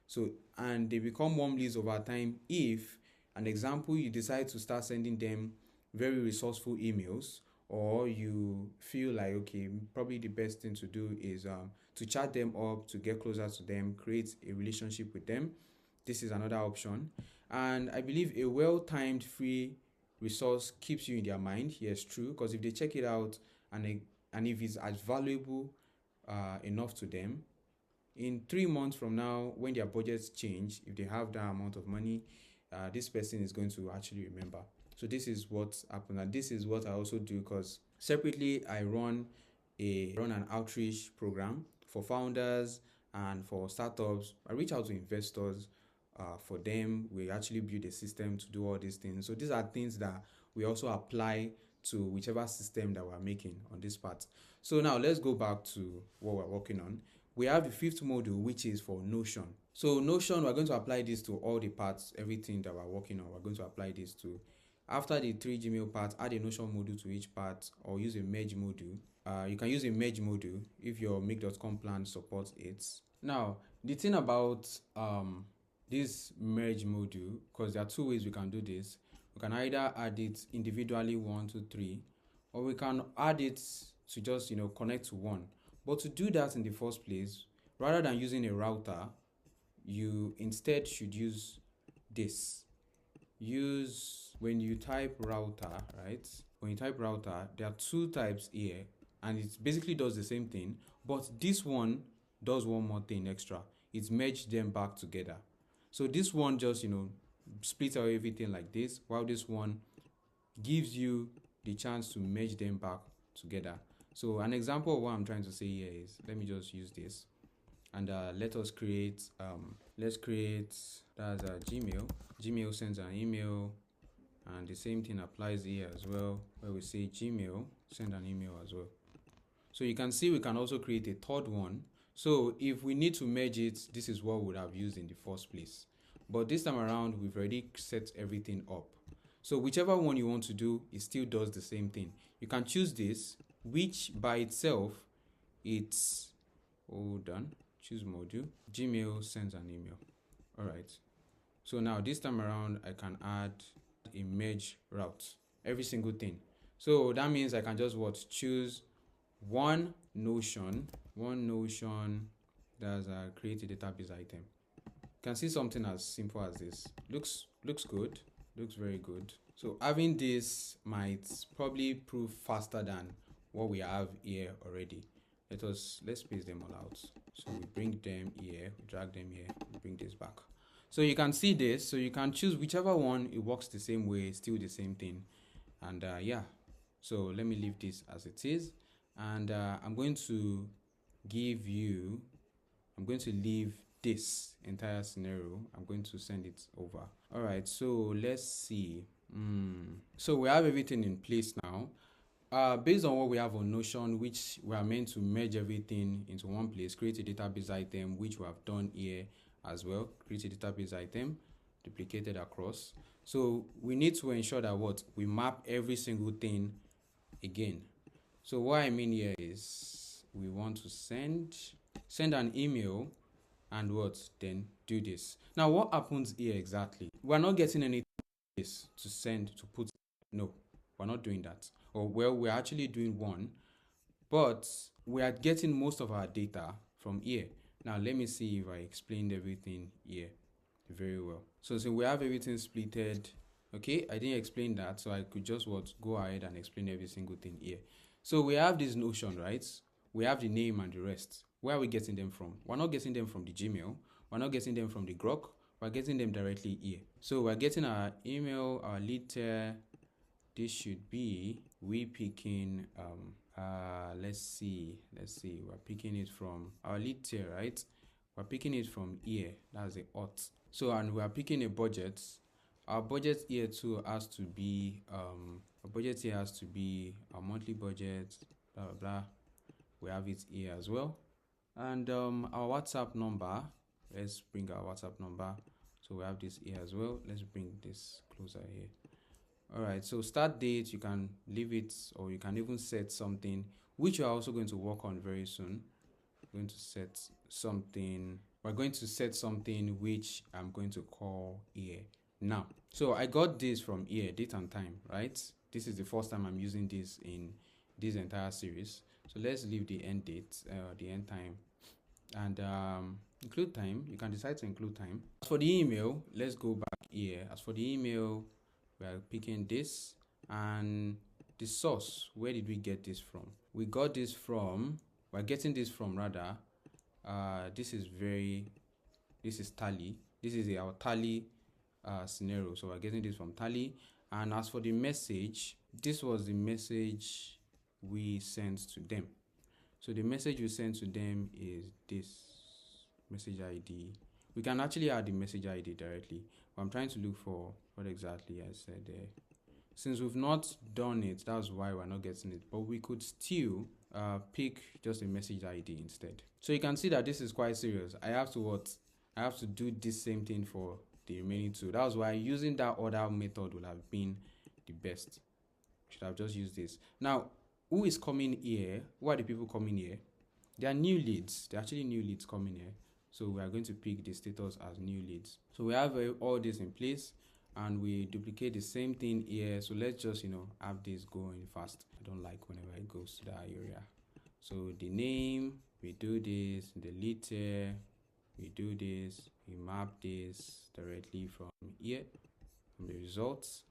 Speaker 1: So, and they become warm leads over time if, an example, you decide to start sending them very resourceful emails, or you feel like, okay, probably the best thing to do is to chat them up, to get closer to them, create a relationship with them. This is another option. And I believe a well-timed free resource keeps you in their mind. Yes, true, because if they check it out and if it's as valuable enough to them, in 3 months from now, when their budgets change, if they have that amount of money, this person is going to actually remember. So this is what happened, and this is what I also do, because separately I run an outreach program for founders and for startups. I reach out to investors for them. We actually build a system to do all these things. So these are things that we also apply to whichever system that we're making on this part. So now let's go back to what we're working on. We have the fifth module, which is for Notion. So Notion, we're going to apply this to all the parts, everything that we're working on. We're going to apply this to, after the 3 Gmail parts, add a Notion module to each part, or use a merge module. You can use a merge module if your make.com plan supports it. Now, the thing about this merge module, because there are two ways we can do this. We can either add it individually 1, 2, 3, or we can add it to just connect to one. But to do that in the first place, rather than using a router, you instead should use this. When you type router, right? When you type router, there are two types here, and it basically does the same thing, but this one does one more thing extra. It's merged them back together. So this one just, splits out everything like this, while this one gives you the chance to merge them back together. So an example of what I'm trying to say here is, let me just use this, and let us create, let's create, that's Gmail. Gmail sends an email, and the same thing applies here as well, where we say Gmail, send an email as well. So you can see we can also create a third one. So if we need to merge it, this is what we would have used in the first place. But this time around, we've already set everything up. So whichever one you want to do, it still does the same thing. You can choose this, which by itself, it's, hold on, choose module, Gmail sends an email. All right. So now this time around, I can add a merge route, every single thing. So that means I can just choose one Notion, that's create a database item. You can see something as simple as this. Looks good, looks very good. So having this might probably prove faster than what we have here already. Let's space them all out. So we bring them here, we drag them here, we bring this back. So you can see this, so you can choose whichever one, it works the same way, still the same thing. And yeah, so let me leave this as it is. And I'm going to leave this entire scenario. I'm going to send it over. All right, so let's see. So we have everything in place now. Based on what we have on Notion, which we are meant to merge everything into one place, create a database item, which we have done here as well. Create a database item, duplicated across. So we need to ensure that we map every single thing again. So what I mean here is we want to send an email and then do this. Now what happens here exactly? We're not getting anything to send, to put. No, we're not doing that. Or well, we're actually doing one, but we are getting most of our data from here. Now let me see if I explained everything here very well. So we have everything splitted. Okay, I didn't explain that, so I could just go ahead and explain every single thing here. So we have this Notion, right? We have the name and the rest. Where are we getting them from? We're not getting them from the Gmail. We're not getting them from the Grok. We're getting them directly here. So we're getting our email, our lead tier. This should be we picking. Let's see. We're picking it from our lead tier, right? We're picking it from here. That's the auth. So and we are picking a budget. Our budget here too has to be our monthly budget, blah blah blah. We have it here as well. And our WhatsApp number, let's bring our WhatsApp number. So we have this here as well. Let's bring this closer here. All right, so start date, you can leave it, or you can even set something, which we are also going to work on very soon. We're going to set something. We're going to set something which I'm going to call here now. So I got this from here, date and time, right? This is the first time I'm using this in this entire series. So let's leave the end date, the end time, and include time. You can decide to include time. As for the email, let's go back here. As for the email, we are picking this, and the source, where did we get this from? We're getting this from rather, this is Tally. This is our Tally scenario. So we're getting this from Tally. And as for the message, this was the message we sent to them. So the message we sent to them is this message ID. We can actually add the message ID directly, but I'm trying to look for what exactly I said there. Since we've not done it, that's why we're not getting it, but we could still pick just a message ID instead. So you can see that this is quite serious. I have to do this same thing for the remaining two. That's why using that other method would have been the best. Should have just used this. Now, who is coming here? Who are the people coming here? They are new leads. They're actually new leads coming here. So we are going to pick the status as new leads. So we have all this in place, and we duplicate the same thing here. So let's just have this going fast. I don't like whenever it goes to that area. So the name, we do this. The lead tier, we do this. We map this directly from here, from the results.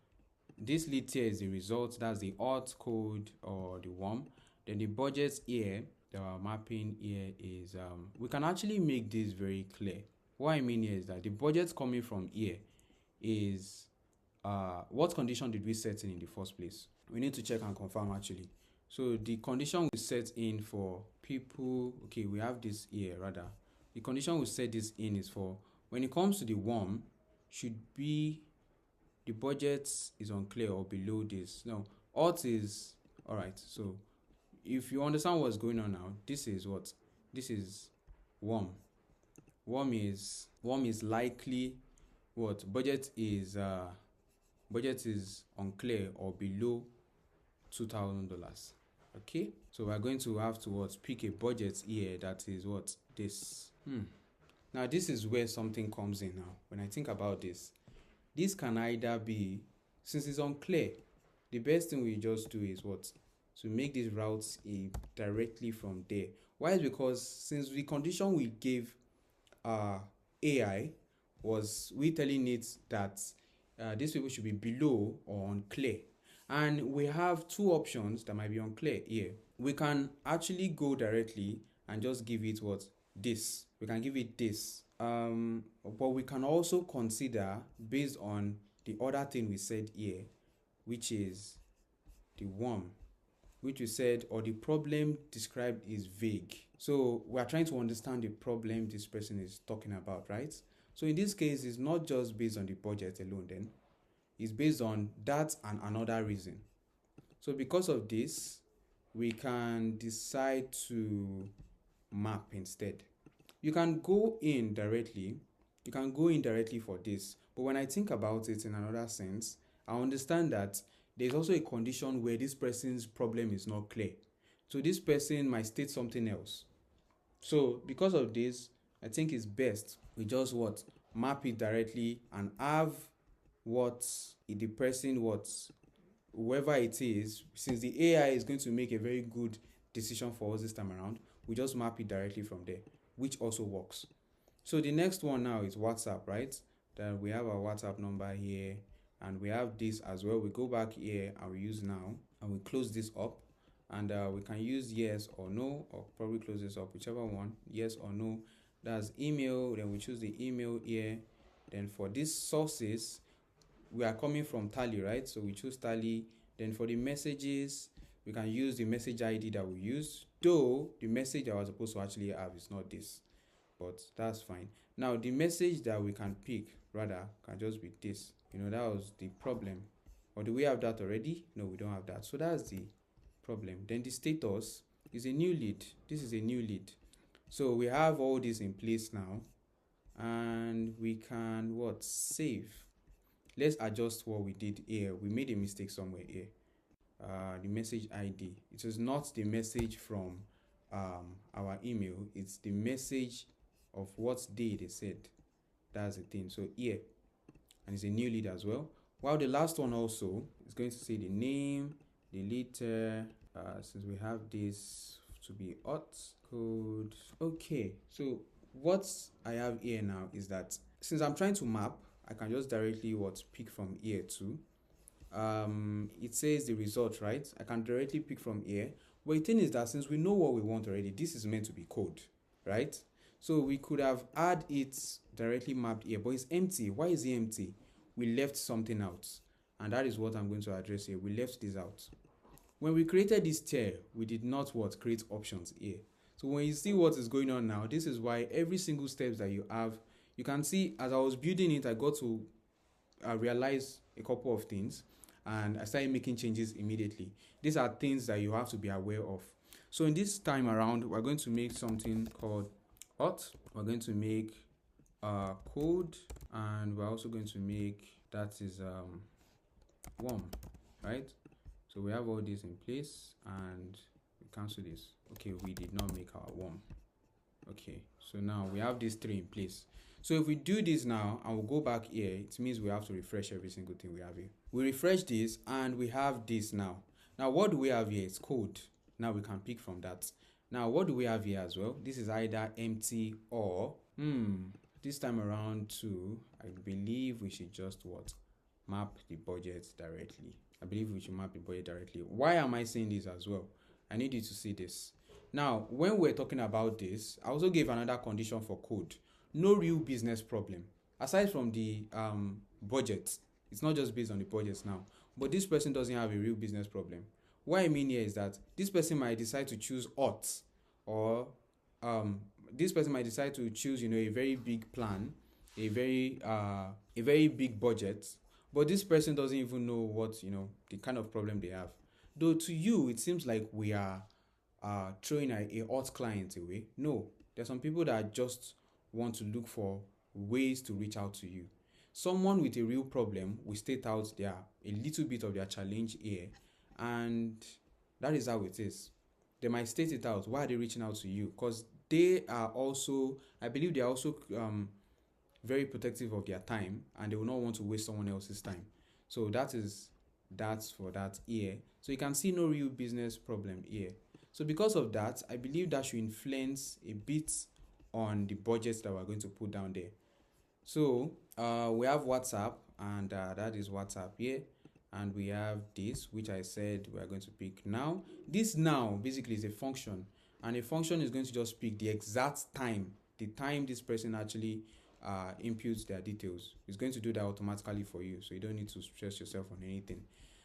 Speaker 1: This lead tier is the result. That's the auth code or the worm. Then the budgets here, the mapping here is we can actually make this very clear. What I mean here is that the budgets coming from here is what condition did we set in the first place? We need to check and confirm actually. So the condition we set in for people, okay, we have this here rather. The condition we set this in is for when it comes to the worm, should be the budget is unclear or below this. No, auth is all right. So if you understand what's going on now, this is what? This is worm. Worm is likely what? Budget is unclear or below $2,000. Okay, so we're going to have to pick a budget here that is what? This. Now this is where something comes in now. When I think about this can either be, since it's unclear, the best thing we just do is what? To make these routes directly from there. Why? Is because since the condition we gave AI was we telling it that these people should be below or unclear. And we have two options that might be unclear here. We can actually go directly and just give it what? This. We can give it this. But we can also consider based on the other thing we said here, which is the worm, which we said, or the problem described is vague. So we are trying to understand the problem this person is talking about, right? So in this case, it's not just based on the budget alone then. It's based on that and another reason. So because of this, we can decide to map instead. You can go in directly. You can go in directly for this. But when I think about it in another sense, I understand that there's also a condition where this person's problem is not clear. So this person might state something else. So because of this, I think it's best we just map it directly and have the person whoever it is, since the AI is going to make a very good decision for us this time around, we just map it directly from there, which also works. So the next one now is WhatsApp, right? Then we have our WhatsApp number here, and we have this as well. We go back here and we use now, and we close this up, and we can use yes or no, or probably close this up, whichever one, yes or no. That's email. Then we choose the email here. Then for these sources, we are coming from Tally, right? So we choose Tally. Then for the messages, we can use the message ID that we use, though the message I was supposed to actually have is not this, but that's fine. Now the message that we can pick rather can just be this. That was the problem. Or do we have that already? No, we don't have that. So that's the problem. Then the status is a new lead. This is a new lead. So we have all this in place now, and we can save. Let's adjust what we did here. We made a mistake somewhere here. The message ID, it was not the message from our email, it's the message of what day they said. That's the thing. So here, and it's a new lead as well. While the last one also is going to say the name, the letter, since we have this to be hot code. Okay, so what I have here now is that since I'm trying to map, I can just directly pick from here too. It says the result, right? I can directly pick from here. But the thing is that since we know what we want already, this is meant to be code, right? So we could have had it directly mapped here, but it's empty. Why is it empty? We left something out, and that is what I'm going to address here. We left this out. When we created this tier, we did not create options here. So when you see what is going on now, this is why every single steps that you have, you can see as I was building it, I got to realize a couple of things, and I started making changes immediately. These are things that you have to be aware of. So in this time around, we're going to make something called hot. We're going to make code, and we're also going to make that is warm, right? So we have all this in place, and we cancel this. Okay, we did not make our warm. Okay, so now we have these three in place. So if we do this now and we'll go back here, it means we have to refresh every single thing we have here. We refresh this and we have this now. Now what do we have here? It's code. Now we can pick from that. Now what do we have here as well? This is either empty or this time around too, I believe we should just map the budget directly. I believe we should map the budget directly. Why am I saying this as well? I need you to see this. Now, when we're talking about this, I also gave another condition for code. No real business problem. Aside from the budget, it's not just based on the budgets now, but this person doesn't have a real business problem. What I mean here is that this person might decide to choose hot, or this person might decide to choose, a very big plan, a very big budget, but this person doesn't even know what, the kind of problem they have. Though to you, it seems like we are throwing a hot client away. No, there's some people that just want to look for ways to reach out to you. Someone with a real problem will state out a little bit of their challenge here, and that is how it is. They might state it out. Why are they reaching out to you? Because they are also, I believe they are also very protective of their time, and they will not want to waste someone else's time. So that's for that here. So you can see no real business problem here. So because of that, I believe that should influence a bit on the budgets that we're going to put down there. So we have WhatsApp, and that is WhatsApp here. And we have this, which I said we are going to pick now. This now basically is a function, and a function is going to just pick the exact time, the time this person actually inputs their details. It's going to do that automatically for you, so you don't need to stress yourself on anything.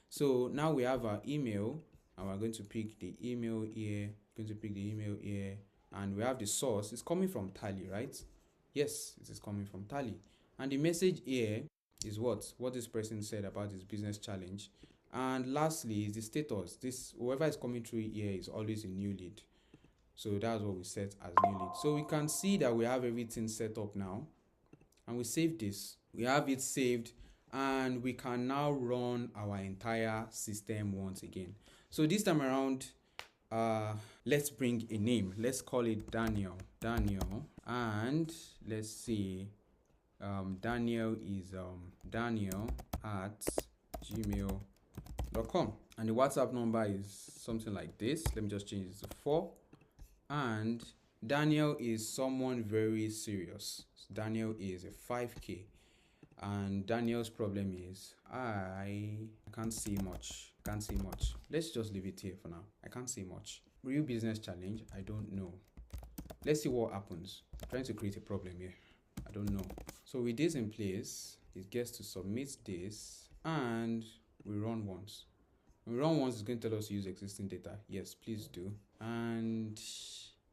Speaker 1: So now we have our email, and we're going to pick the email here, and we have the source. It's coming from Tally, right? Yes, it is coming from Tally. And the message here is what this person said about his business challenge. And lastly is the status. This whoever is coming through here is always a new lead. So that's what we set as new lead. So we can see that we have everything set up now, and we save this. We have it saved, and we can now run our entire system once again. So this time around, let's bring a name. Let's call it Daniel, and let's see. Daniel is Daniel at gmail.com, and the WhatsApp number is something like this. Let me just change it to 4. And Daniel is someone very serious. Daniel is a 5K, and Daniel's problem is I can't see much. Let's just leave it here for now. I can't see much. Real business challenge, I don't know. Let's see what happens. I'm trying to create a problem here. I don't know. So with this in place, it gets to submit this, and we run once. When we run once, it's going to tell us to use existing data. Yes, please do. And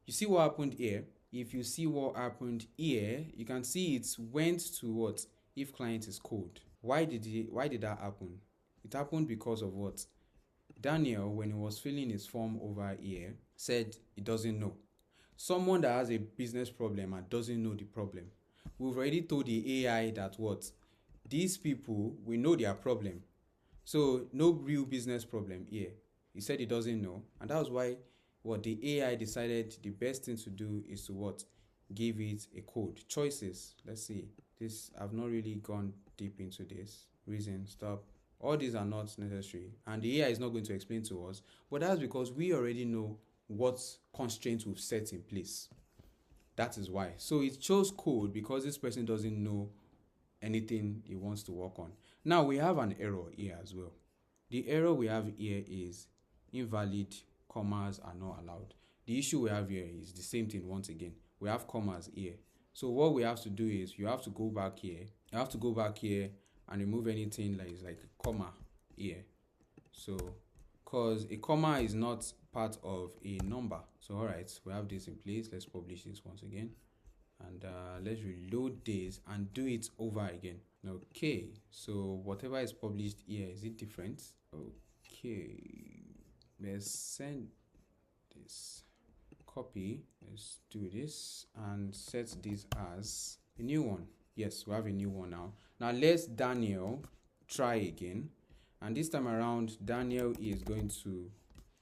Speaker 1: you see what happened here? If you see what happened here, you can see it went to what? If client is cold. Why did that happen? It happened because of what? Daniel, when he was filling his form over here, said he doesn't know. Someone that has a business problem and doesn't know the problem. We've already told the AI that what? These people, we know their problem. So no real business problem here. He said he doesn't know. And that was why what the AI decided the best thing to do is to what? Give it a code. Choices. Let's see. This, I've not really gone deep into this. Reason, stop. All these are not necessary. And the AI is not going to explain to us. But that's because we already know what constraints we've set in place. That is why. So it chose code because this person doesn't know anything he wants to work on. Now we have an error here as well. The error we have here is invalid commas are not allowed. The issue we have here is the same thing once again. We have commas here. So what we have to do is you have to go back here. You have to go back here and remove anything like a comma here. So because a comma is not part of a number. So all right, we have this in place. Let's publish this once again. And let's reload this and do it over again. Okay, so whatever is published here, is it different? Okay, let's send this, copy, let's do this and set this as a new one. Yes, we have a new one now. Now let's Daniel try again, and this time around Daniel is going to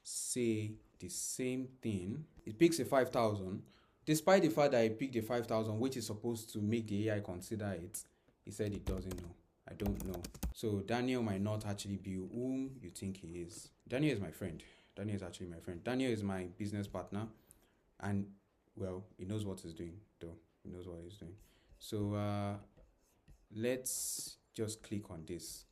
Speaker 1: say the same thing. It picks a 5,000. Despite the fact that I picked the 5,000, which is supposed to make the AI consider it, he said it doesn't know. I don't know. So Daniel might not actually be whom you think he is. Daniel is my friend. Daniel is actually my friend. Daniel is my business partner. And, well, he knows what he's doing, though. He knows what he's doing. So let's just click on this.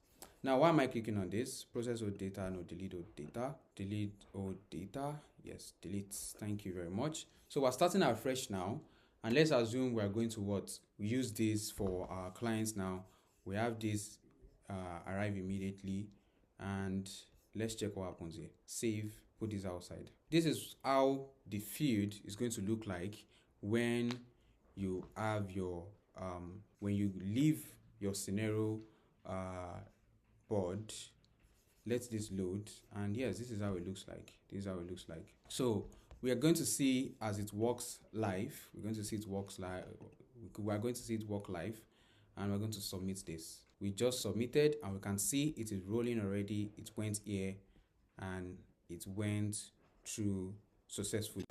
Speaker 1: Now, why am I clicking on this? Process old data, no, delete old data. Delete old data. Yes, delete. Thank you very much. So we're starting afresh now. And let's assume we're going to what? We use this for our clients now. We have this arrive immediately. And let's check what happens here. Save, put this outside. This is how the field is going to look like when you have your, when you leave your scenario board. Let this load, and yes, this is how it looks like. This is how it looks like. So we are going to see as it works live. We're going to see it works live. We are going to see it work live, and we're going to submit this. We just submitted, and we can see it is rolling already. It went here, and it went through successfully.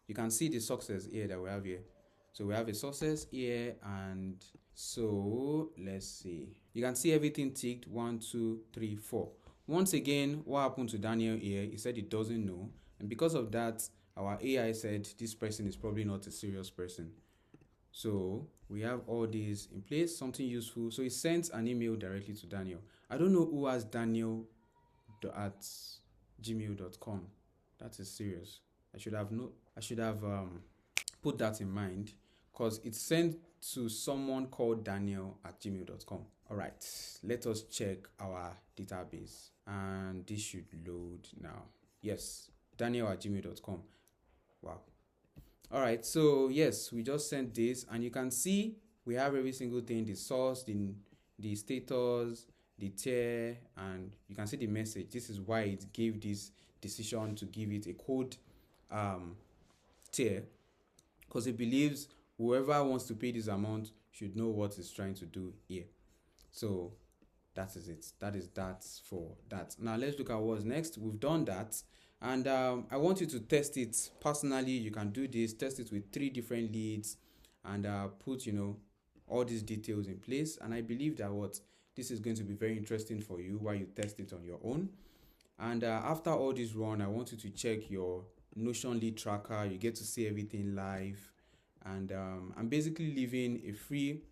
Speaker 1: You can see the success here that we have here. So we have a success here, and so let's see. You can see everything ticked 1, 2, 3, 4. Once again, what happened to Daniel here? He said he doesn't know, and because of that, our AI said this person is probably not a serious person. So we have all these in place, something useful. So he sent an email directly to Daniel. I don't know who has Daniel at gmail.com. That is serious. I should have put that in mind, because it's sent to someone called Daniel at gmail.com. All right, let us check our database, and this should load now. Yes, Daniel at gmail.com. Wow. All right, so yes, we just sent this, and you can see we have every single thing: the source, the status, the tier, and you can see the message. This is why it gave this decision to give it a code tier, because it believes whoever wants to pay this amount should know what it's trying to do here. So that is it. That is that for that. Now let's look at what's next. We've done that, and I want you to test it personally. You can do this, test it with 3 different leads, and put all these details in place. And I believe that this is going to be very interesting for you while you test it on your own. And after all this run, I want you to check your Notion lead tracker. You get to see everything live, and I'm basically leaving a free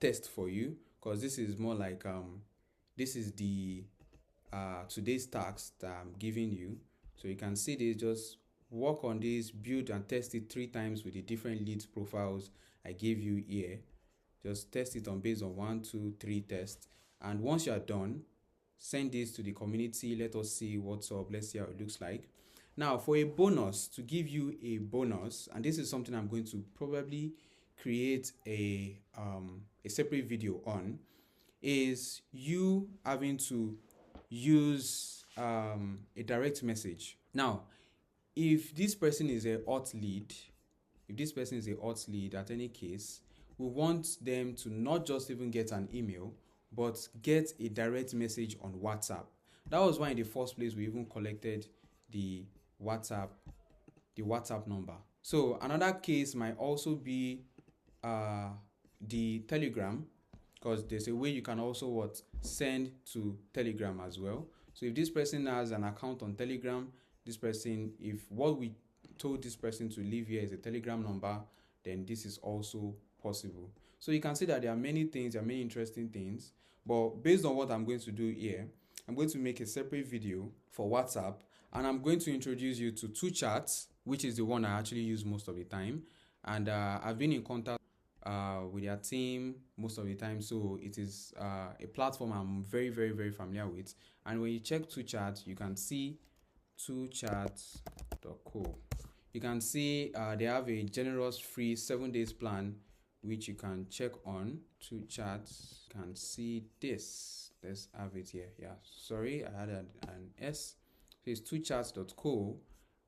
Speaker 1: test for you, because this is more like this is the today's task that I'm giving you. So you can see this, just work on this, build and test it 3 times with the different leads profiles I gave you here. Just test it on based on 1, 2, 3 tests, and once you are done, send this to the community. Let us see what's up. Let's see how it looks like. Now, for a bonus, to give you a bonus, and this is something I'm going to probably create a separate video on, is you having to use a direct message. Now, if this person is a hot lead, if this person is a hot lead at any case, we want them to not just even get an email, but get a direct message on WhatsApp. That was why in the first place we even collected the WhatsApp number. So another case might also be the Telegram, because there's a way you can also send to Telegram as well. So if this person has an account on Telegram, this person, if what we told this person to leave here is a Telegram number, then this is also possible. So you can see that there are many things, there are many interesting things, but based on what I'm going to do here, I'm going to make a separate video for WhatsApp, and I'm going to introduce you to two chats, which is the one I actually use most of the time. And I've been in contact with their team most of the time, so it is a platform I'm very, very, very familiar with. And when you check two chats, you can see Tally.so. You can see they have a generous free 7 days plan, which you can check on. Two chats, you can see this. Let's have it here. Yeah, sorry, I had an S. So it's twochats.co.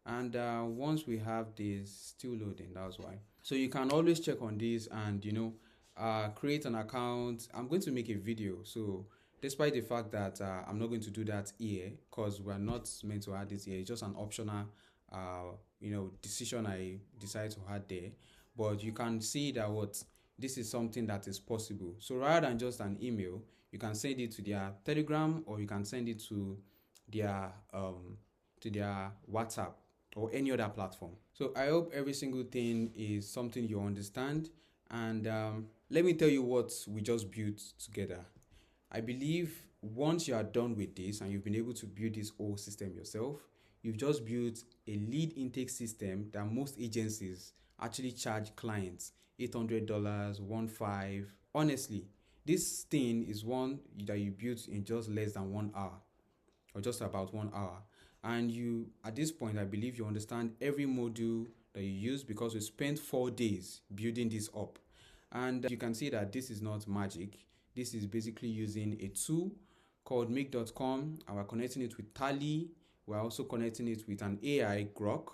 Speaker 1: And once we have this, still loading, that's why. So you can always check on this and create an account. I'm going to make a video, so despite the fact that I'm not going to do that here because we're not meant to add this here, it's just an optional decision I decide to add there. But you can see that this is something that is possible. So rather than just an email, you can send it to their Telegram, or you can send it to their WhatsApp or any other platform. So I hope every single thing is something you understand. And let me tell you what we just built together. I believe once you are done with this and you've been able to build this whole system yourself, you've just built a lead intake system that most agencies actually charge clients $800, $1,500. Honestly, this thing is one that you built in just less than 1 hour, or just about 1 hour. And you, at this point, I believe you understand every module that you use, because we spent 4 days building this up. And you can see that this is not magic. This is basically using a tool called make.com, and we're connecting it with Tally. We're also connecting it with an AI grok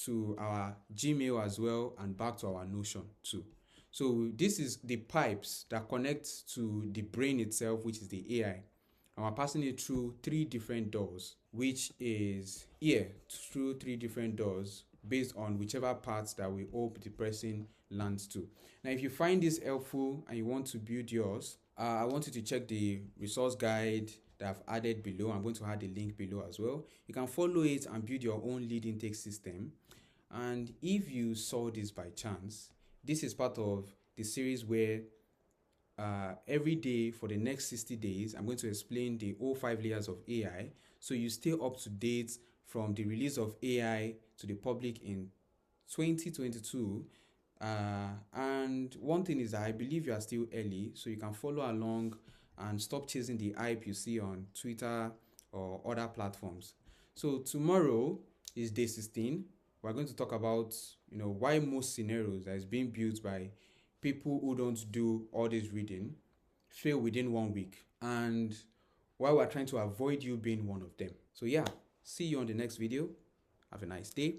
Speaker 1: to our Gmail as well, and back to our Notion too. So this is the pipes that connect to the brain itself, which is the AI. And we're passing it through 3 different doors, which is here, through 3 different doors based on whichever parts that we hope the person lands to. Now, if you find this helpful and you want to build yours, I want you to check the resource guide that I've added below. I'm going to add a link below as well. You can follow it and build your own lead intake system. And if you saw this by chance, this is part of the series where every day for the next 60 days, I'm going to explain the whole 5 layers of AI, so you stay up to date from the release of AI to the public in 2022. And one thing is that I believe you are still early, so you can follow along and stop chasing the hype you see on Twitter or other platforms. So tomorrow is day 16. We're going to talk about why most scenarios that is being built by people who don't do all this reading fail within 1 week, and why we're trying to avoid you being one of them. So yeah, see you on the next video. Have a nice day.